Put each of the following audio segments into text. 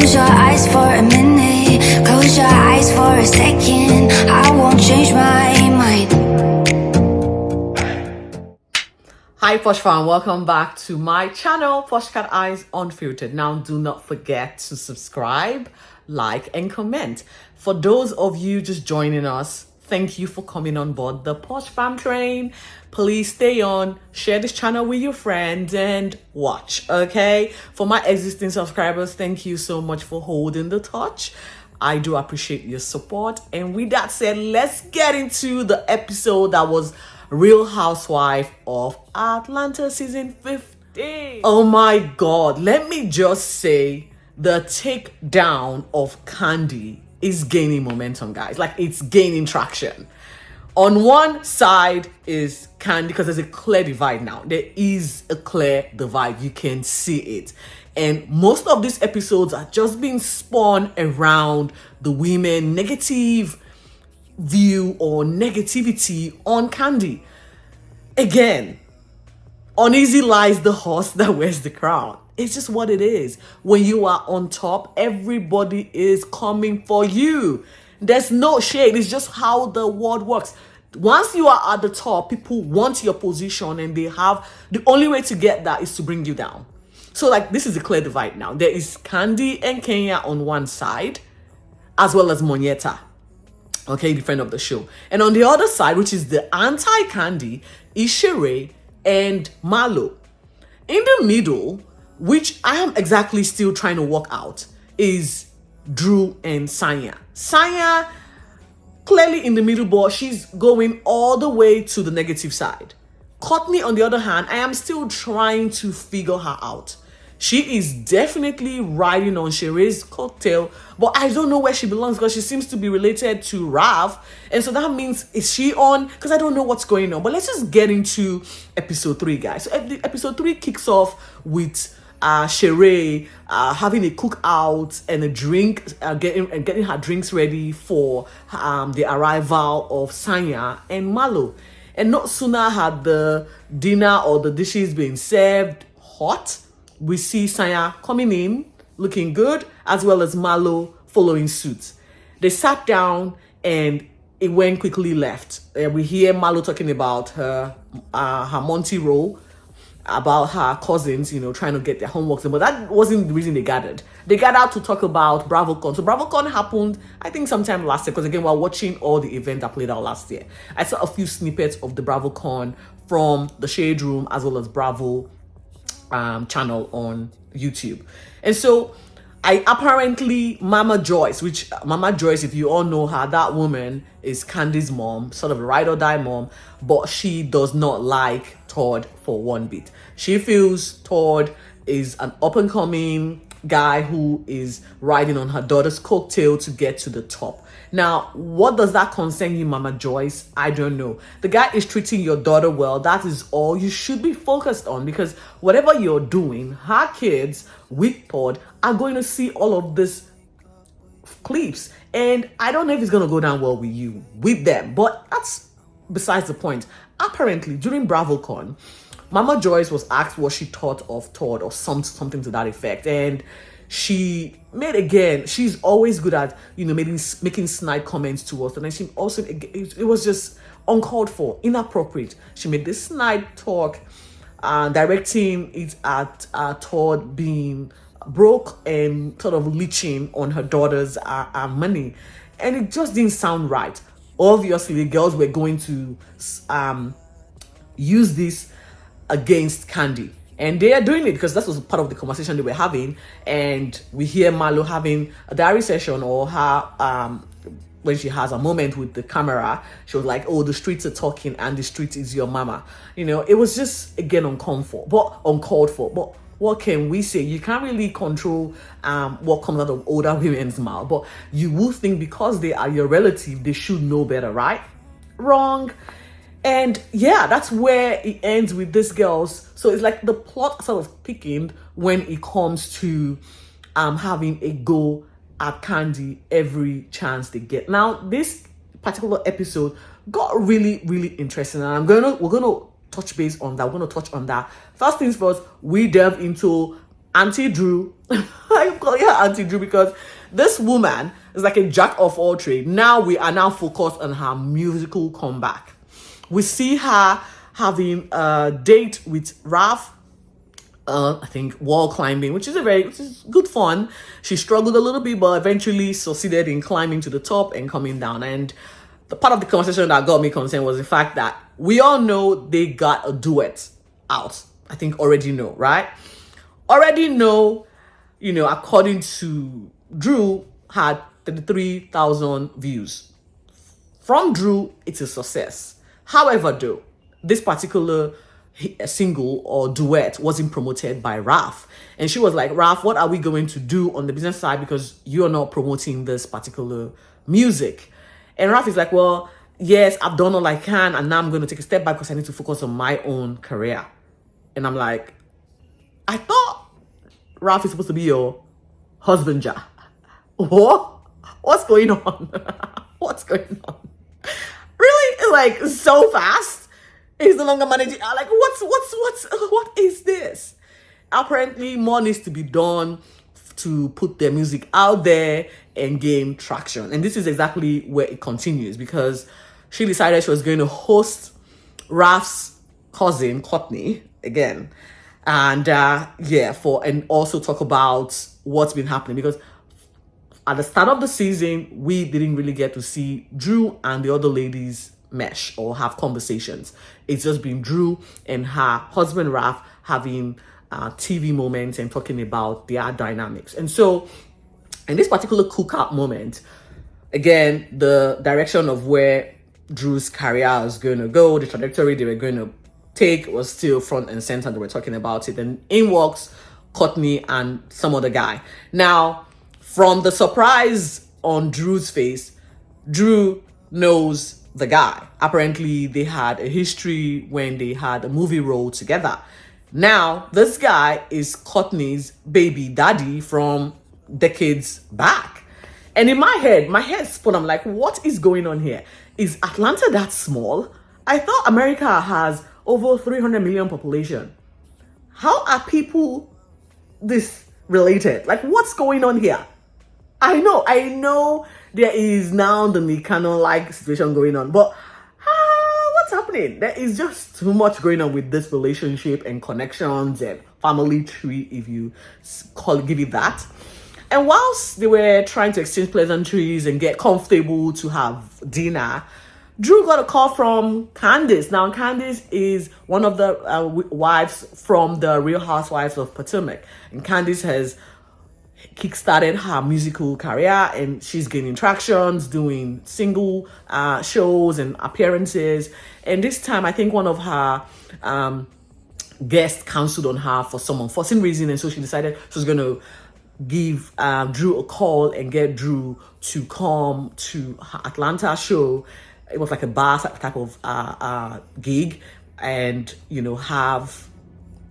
Close your eyes for a minute, close your eyes for a second. I won't change my mind. Hi Posh fam, welcome back to my channel, Poshcateyes Unfiltered. Now do not forget to subscribe, like and comment. For those of you just joining us, thank you for coming on board the Posh fam train. Please stay on, share this channel with your friends and watch, okay? For my existing subscribers, thank you so much for holding the torch. I do appreciate your support. And with that said, let's get into the episode that was Real Housewife of Atlanta season 15. Oh my God, let me just say the takedown of Kandi is gaining momentum, guys. Like, it's gaining traction. On one side is Kandi, because there's a clear divide now. There is a clear divide. You can see it. And most of these episodes are just being spun around the women negative view or negativity on Kandi. Again, uneasy lies the horse that wears the crown. It's just what it is. When you are on top, everybody is coming for you. There's no shade. It's just how the world works. Once you are at the top, people want your position, and the only way to get that is to bring you down. So like, this is a clear divide now. There is Kandi and Kenya on one side, as well as Monietta, okay, the friend of the show. And on the other side, which is the anti-Kandi, is Sheree and Marlo. In the middle, which I am exactly still trying to work out, is Drew and Sanya. Sanya, clearly in the middle, but she's going all the way to the negative side. Courtney, on the other hand, I am still trying to figure her out. She is definitely riding on Sheree's coattail, but I don't know where she belongs, because she seems to be related to Raph. And so that means, is she on? Because I don't know what's going on. But let's just get into episode 3, guys. So episode 3 kicks off with Sheree having a cookout and a drink, getting her drinks ready for the arrival of Sanya and Marlo. And not sooner had the dinner or the dishes being served hot, we see Sanya coming in looking good, as well as Marlo following suit. They sat down and it went quickly left. We hear Marlo talking about her Monty role, about her cousins, trying to get their homework done. But that wasn't the reason they gathered. They gathered to talk about Bravocon. So Bravocon happened, I think, sometime last year, because again, we're watching all the events that played out last year. I saw a few snippets of the Bravocon from the Shade Room, as well as Bravo channel on YouTube. And so Mama Joyce, if you all know her, that woman is Kandi's mom, sort of a ride or die mom, but she does not like Todd for one bit. She feels Todd is an up-and-coming guy who is riding on her daughter's coattail to get to the top. Now, what does that concern you, Mama Joyce? I don't know. The guy is treating your daughter well. That is all you should be focused on, because whatever you're doing, her kids with Todd are going to see all of this clips. And I don't know if it's going to go down well with them, but that's besides the point. Apparently, during Bravocon, Mama Joyce was asked what she thought of Todd or something to that effect. And she she's always good at, making snide comments to us. And then she also, it was just uncalled for, inappropriate. She made this snide talk, directing it at Todd being broke and sort of leeching on her daughter's money. And it just didn't sound right. Obviously, the girls were going to use this against Kandi. And they are doing it because that was part of the conversation they were having. And we hear Marlo having a diary session, or her, when she has a moment with the camera, she was like, oh, the streets are talking and the street is your mama. It was just, again, uncalled for. But what can we say? You can't really control what comes out of older women's mouth. But you would think because they are your relative, they should know better, right? Wrong. And yeah, that's where it ends with these girls. So it's like the plot sort of thickened when it comes to having a go at Kandi every chance they get. Now, this particular episode got really, really interesting, and we're gonna touch base on that. We're gonna touch on that. First things first, we delve into Auntie Drew. I'm calling her Auntie Drew because this woman is like a jack of all trades. Now we are now focused on her musical comeback. We see her having a date with Raph. I think wall climbing, which is good fun. She struggled a little bit, but eventually succeeded in climbing to the top and coming down. And the part of the conversation that got me concerned was the fact that we all know they got a duet out. I think already know, right? Already know, according to Drew, had 33,000 views. From Drew, it's a success. However, though, this particular single or duet wasn't promoted by Raph. And she was like, Raph, what are we going to do on the business side because you're not promoting this particular music? And Raph is like, well, yes, I've done all I can and now I'm going to take a step back because I need to focus on my own career. And I'm like, I thought Raph is supposed to be your husband, ja. What? What's going on? What's going on? Really? Like, so fast? He's no longer managing. Like, what is this? Apparently, more needs to be done to put their music out there and gain traction. And this is exactly where it continues because she decided she was going to host Raph's cousin, Courtney, again. And and also talk about what's been happening because at the start of the season, we didn't really get to see Drew and the other ladies mesh or have conversations. It's just been Drew and her husband Raph having TV moments and talking about their dynamics. And so in this particular cookout moment, again, the direction of where Drew's career is going to go, the trajectory they were going to take was still front and center. They were talking about it. And in walks Courtney and some other guy. Now, from the surprise on Drew's face, Drew knows the guy. Apparently, they had a history when they had a movie role together. Now, this guy is Courtney's baby daddy from decades back. And in my head spun. I'm like, what is going on here? Is Atlanta that small? I thought America has over 300 million population. How are people this related? Like, what's going on here? I know there is now the Mikano-like situation going on, but what's happening? There is just too much going on with this relationship and connections and family tree, if you give it that. And whilst they were trying to exchange pleasantries and get comfortable to have dinner, Drew got a call from Candice. Now, Candice is one of the wives from the Real Housewives of Potomac. And Candice has kickstarted her musical career and she's gaining tractions, doing single shows and appearances. And this time, I think one of her guests counseled on her for some unforeseen reason. And so she decided she was going to give Drew a call and get Drew to come to her Atlanta show. It was like a bar type of gig, and have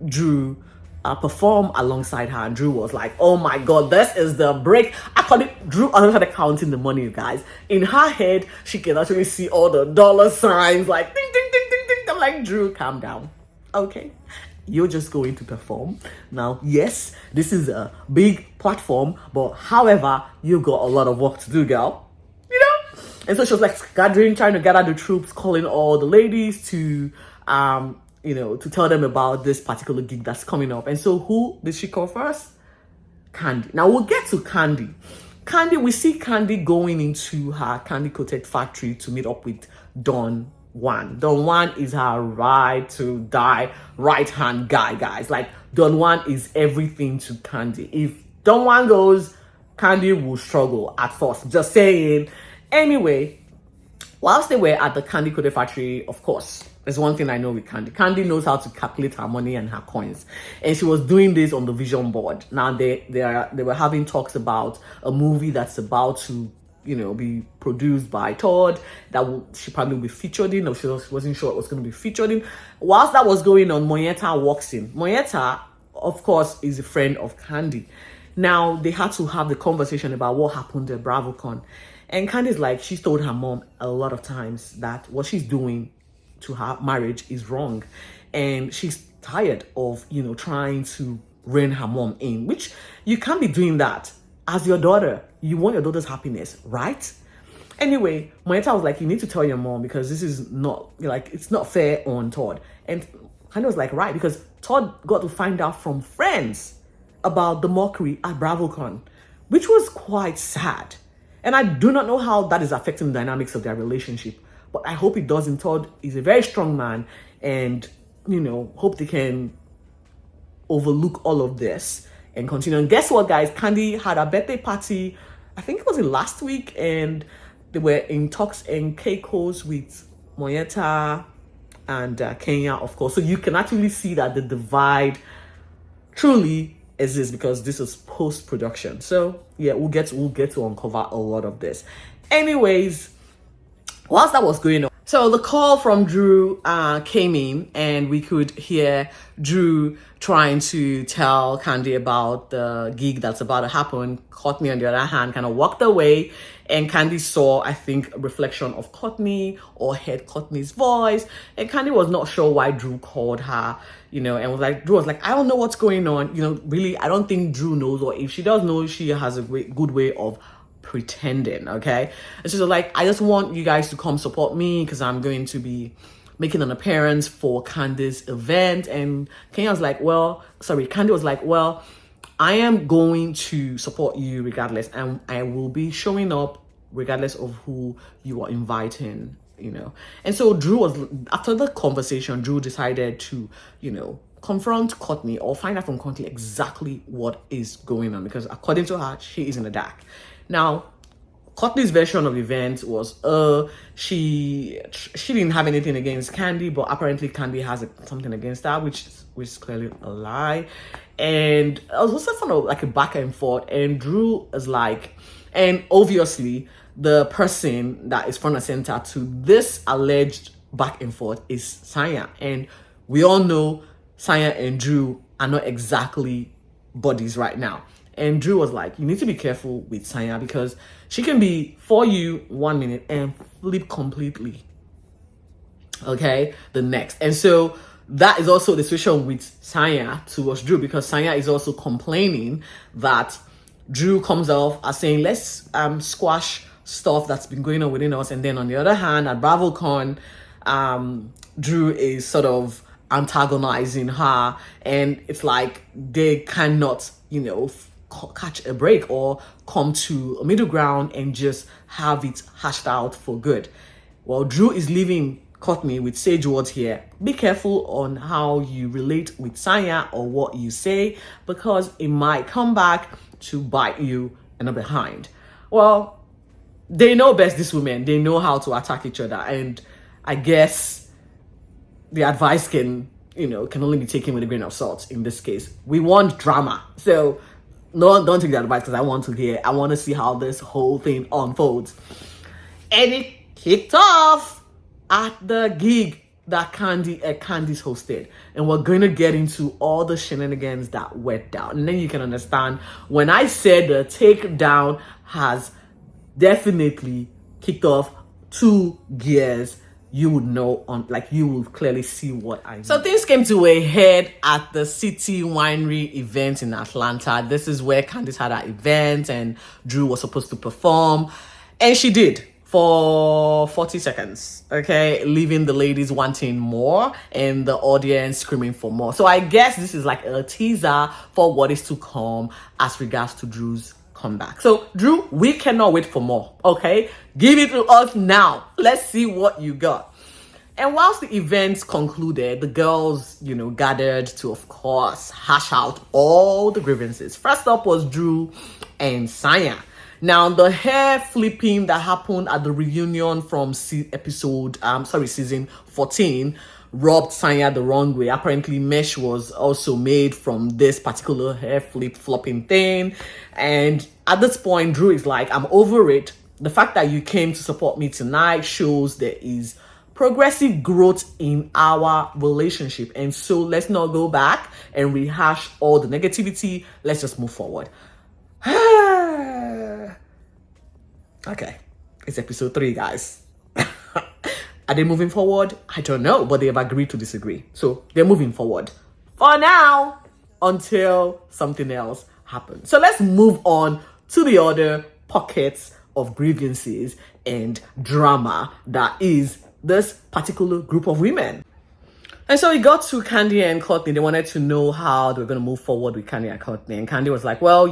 Drew perform alongside her. And Drew was like, "Oh my God, this is the break!" Drew started counting the money, you guys. In her head, she can actually see all the dollar signs, like ding ding ding ding ding. I'm like, Drew, calm down, okay? You're just going to perform. Now, yes, this is a big platform, but however, you got a lot of work to do, girl. And so she was like trying to gather the troops, calling all the ladies to, to tell them about this particular gig that's coming up. And so who did she call first? Kandi. Now we'll get to Kandi. We see Kandi going into her candy coated factory to meet up with Don Juan. Don Juan is her ride to die right-hand guy, guys. Like, Don Juan is everything to Kandi. If Don Juan goes, Kandi will struggle at first. Just saying. Anyway, whilst they were at the candy coated factory, of course, there's one thing I know with Kandi. Kandi knows how to calculate her money and her coins. And she was doing this on the vision board. Now, they were having talks about a movie that's about to be produced by Todd that she probably will be featured in, or she wasn't sure it was going to be featured in. Whilst that was going on, Moyeta walks in. Moyeta, of course, is a friend of Kandi. Now, they had to have the conversation about what happened at Bravocon. And Candi's like, she's told her mom a lot of times that what she's doing to her marriage is wrong. And she's tired of, trying to rein her mom in, which you can't be doing that. As your daughter, you want your daughter's happiness, right? Anyway, Moyeta was like, you need to tell your mom because this is not, like, it's not fair on Todd. And Kandi was like, right, because Todd got to find out from friends about the mockery at Bravocon, which was quite sad. And I do not know how that is affecting the dynamics of their relationship, but I hope it doesn't. Todd is a very strong man and, you know, hope they can overlook all of this and continue. And guess what, guys? Kandi had a birthday party, I think it was last week, and they were in talks and Keiko's with Moyeta and Kenya, of course. So you can actually see that the divide truly exists because this is post-production. So yeah, we'll get to uncover a lot of this. Anyways, whilst that was going on, so the call from Drew came in and we could hear Drew trying to tell Kandi about the gig that's about to happen. Courtney, on the other hand, kind of walked away, and Kandi saw, I think, a reflection of Courtney or heard Courtney's voice, and Kandi was not sure why Drew called her, you know, and Drew was like, I don't know what's going on, you know, really, I don't think Drew knows, or if she does know, she has a good way of pretending, okay? And so like, I just want you guys to come support me because I'm going to be making an appearance for Kandi's event. And Kandi was like, well, I am going to support you regardless, and I will be showing up regardless of who you are inviting, you know. And so after the conversation, Drew decided to, you know, confront Courtney or find out from Courtney exactly what is going on, because according to her, she is in the dark. Now, Courtney's version of events was she didn't have anything against Kandi, but apparently Kandi has something against her, which is clearly a lie. And it was also kind of like a back and forth, and Drew is like, and obviously the person that is front and center to this alleged back and forth is Saya, and we all know Saya and Drew are not exactly buddies right now. And Drew was like, you need to be careful with Saya because she can be for you 1 minute and flip completely, okay, the next. And so that is also the situation with Saya towards Drew, because Saya is also complaining that Drew comes off as saying, let's squash stuff that's been going on within us. And then on the other hand, at Bravocon, Drew is sort of antagonizing her, and it's like they cannot, you know, catch a break or come to a middle ground and just have it hashed out for good. Well, Drew is leaving Courtney with sage words here. Be careful on how you relate with Saya or what you say, because it might come back to bite you in the behind. Well, they know best, these women. They know how to attack each other, and I guess the advice can only be taken with a grain of salt in this case. We want drama, so no, don't take the advice, because I want to see how this whole thing unfolds. And it kicked off at the gig that Kandi's hosted, and we're going to get into all the shenanigans that went down, and then you can understand when I said the takedown has definitely kicked off 2 gears. You would know, you will clearly see what I mean. So things came to a head at the City Winery event in Atlanta. This is where Candice had her event and Drew was supposed to perform. And she did for 40 seconds, okay? Leaving the ladies wanting more and the audience screaming for more. So I guess this is like a teaser for what is to come as regards to Drew's comeback. So Drew, we cannot wait for more, okay? Give it to us now. Let's see what you got. And whilst the events concluded, the girls, gathered to, of course, hash out all the grievances. First up was Drew and Saya. Now, the hair flipping that happened at the reunion from season 14 rubbed Saya the wrong way. Apparently, mesh was also made from this particular hair flip-flopping thing. And at this point, Drew is like, I'm over it. The fact that you came to support me tonight shows there is progressive growth in our relationship. And so let's not go back and rehash all the negativity. Let's just move forward. Okay, it's episode 3, guys. Are they moving forward? I don't know, but they have agreed to disagree. So they're moving forward. For now. until something else happened. So let's move on to the other pockets of grievances and drama that is this particular group of women. And so it got to Kandi and Courtney. They wanted to know how they were going to move forward with Kandi and Courtney. And Kandi was like, well,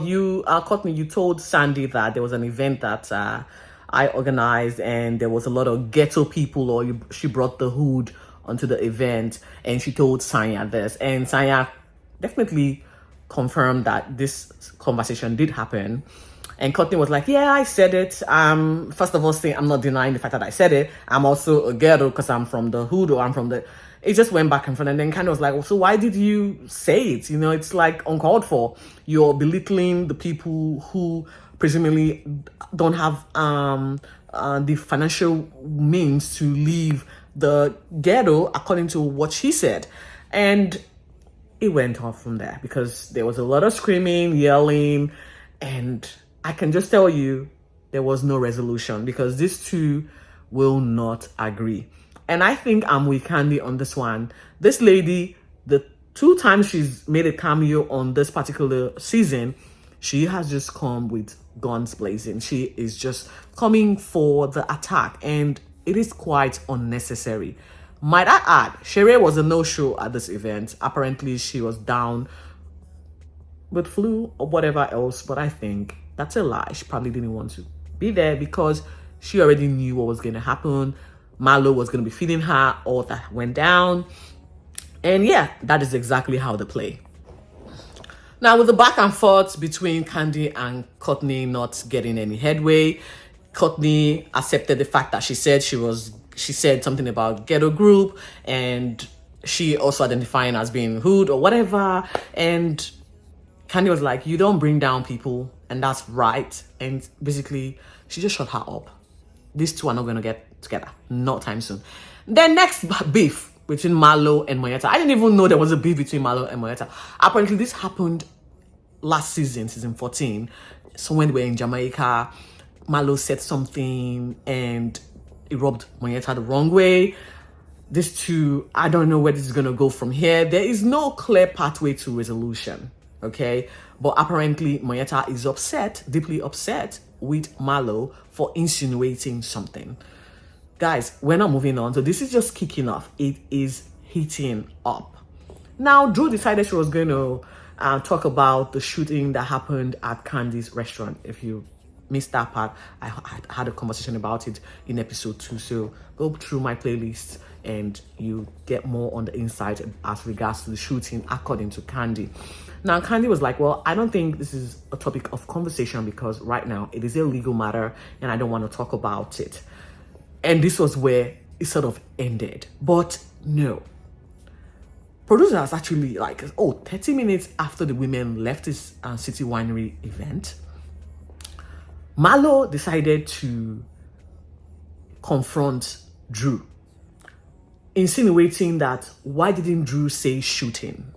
Courtney, you told Sandy that there was an event that I organized and there was a lot of ghetto people, or she brought the hood onto the event, and she told Sanya this. And Sanya definitely confirmed that this conversation did happen. And Courtney was like, yeah, I said it. First of all, saying I'm not denying the fact that I said it. I'm also a ghetto because I'm from the hood, or I'm from the... It just went back and forth, and then kind of was like, well, so why did you say it? You know, it's like uncalled for. You're belittling the people who presumably don't have the financial means to leave the ghetto, according to what she said. And it went off from there because there was a lot of screaming, yelling, and I can just tell you there was no resolution because these two will not agree. And I think I'm with Kandi on this one. This lady, the 2 times she's made a cameo on this particular season, she has just come with guns blazing. She is just coming for the attack, and it is quite unnecessary. Might I add, Sheree was a no-show at this event. Apparently, she was down with flu or whatever else, but I think that's a lie. She probably didn't want to be there because she already knew what was going to happen. Marlo was going to be feeding her, all that went down. And yeah, that is exactly how they play. Now, with the back and forth between Kandi and Courtney not getting any headway, Courtney accepted the fact that she said something about ghetto group, and she also identifying as being hood or whatever. And Kandi was like, you don't bring down people, and that's right. And basically, she just shut her up. These two are not going to get together, not time soon. Then next beef between Marlo and Moyetta. I didn't even know there was a beef between Marlo and Moyetta. Apparently, this happened last season, season 14. So when we were in Jamaica, Marlo said something and it rubbed Moyetta the wrong way. These two, I don't know where this is going to go from here. There is no clear pathway to resolution, okay? But apparently, Moyetta is upset, deeply upset with Marlo for insinuating something. Guys, we're not moving on. So this is just kicking off. It is heating up. Now, Drew decided she was going to talk about the shooting that happened at Kandi's restaurant. If you missed that part, I had a conversation about it in episode 2. So go through my playlist and you get more on the insight as regards to the shooting according to Kandi. Now, Kandi was like, well, I don't think this is a topic of conversation because right now it is a legal matter and I don't want to talk about it. And this was where it sort of ended. But no. Producers actually 30 minutes after the women left this City Winery event, Marlo decided to confront Drew, insinuating that why didn't Drew say shooting?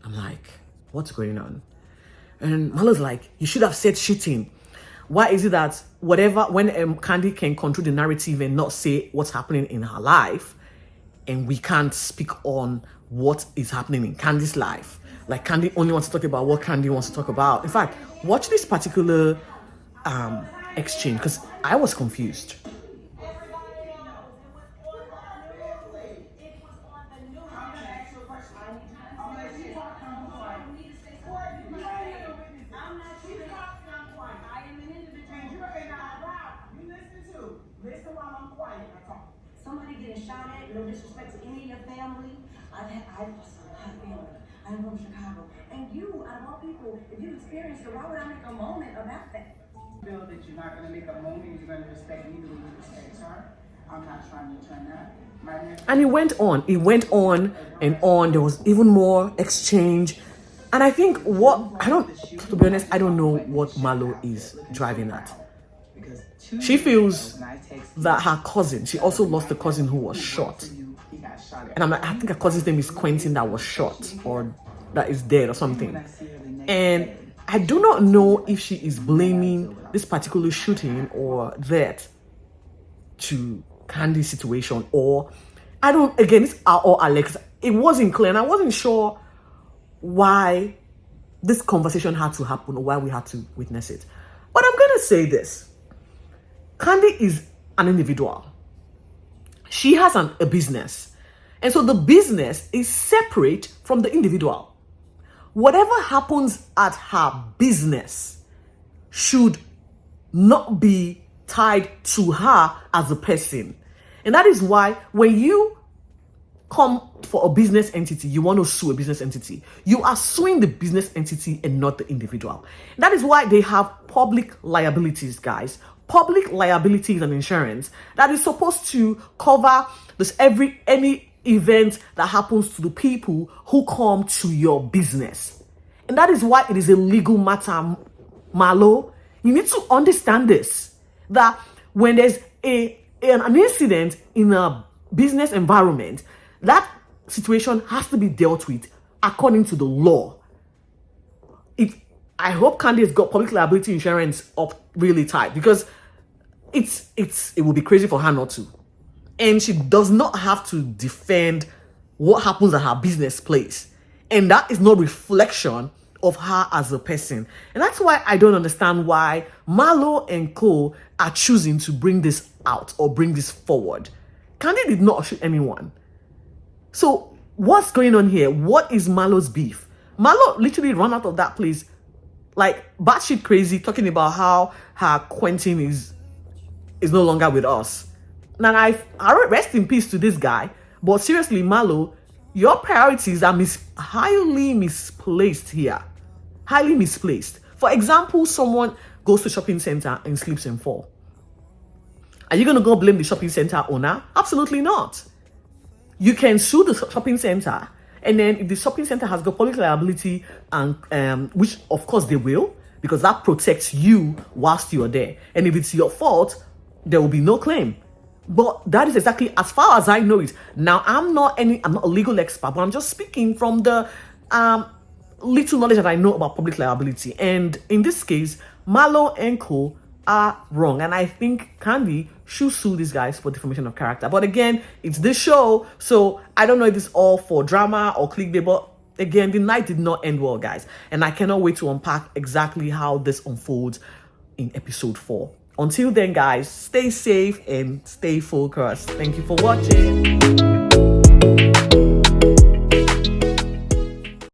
I'm like, what's going on? And Marlo's like, you should have said shooting. Why is it that when Kandi can control the narrative and not say what's happening in her life, and we can't speak on what is happening in Kandi's life? Like, Kandi only wants to talk about what Kandi wants to talk about. In fact, watch this particular exchange because I was confused. Somebody getting shot at, no disrespect to any of your family. I'm from Chicago. And you, out of all people, if you experienced it, why would I make a moment about that? Feel that you're not going to make a moment, you're going to respect me the way you respect her. I'm not trying to turn that. And it went on and on. There was even more exchange. And I think to be honest, I don't know what Marlo is driving at. She feels that her cousin, she also lost a cousin who was shot. And I'm like, I think her cousin's name is Quentin that was shot or that is dead or something. And I do not know if she is blaming this particular shooting or that to Kandi's situation, or I don't, again, it's or Alex. It wasn't clear and I wasn't sure why this conversation had to happen or why we had to witness it. But I'm going to say this. Kandi is an individual. She has a business. And so the business is separate from the individual. Whatever happens at her business should not be tied to her as a person. And that is why when you come for a business entity, you want to sue a business entity, you are suing the business entity and not the individual. That is why they have public liabilities, guys. Public liability is an insurance that is supposed to cover any event that happens to the people who come to your business. And that is why it is a legal matter, Marlo. You need to understand this, that when there's an incident in a business environment, that situation has to be dealt with according to the law. I hope Kandi has got public liability insurance up really tight, because it would be crazy for her not to. And she does not have to defend what happens at her business place. And that is no reflection of her as a person. And that's why I don't understand why Marlo and co are choosing to bring this out or bring this forward. Kandi did not shoot anyone. So what's going on here? What is Marlo's beef? Marlo literally ran out of that place like batshit crazy, talking about how her Quentin is no longer with us. Now, I rest in peace to this guy, but seriously, Marlo, your priorities are highly misplaced here. Highly misplaced. For example, someone goes to shopping center and sleeps and falls. Are you going to go blame the shopping center owner? Absolutely not. You can sue the shopping center, and then if the shopping center has got public liability, and which of course they will, because that protects you whilst you're there. And if it's your fault, there will be no claim. But that is exactly as far as I know it. Now, I'm not a legal expert, but I'm just speaking from the little knowledge that I know about public liability. And in this case, Marlo and co are wrong. And I think Kandi should sue these guys for defamation of character. But again, it's this show, so I don't know if it's all for drama or clickbait, but again, the night did not end well, guys. And I cannot wait to unpack exactly how this unfolds in episode 4. Until then, guys, stay safe and stay focused. Thank you for watching.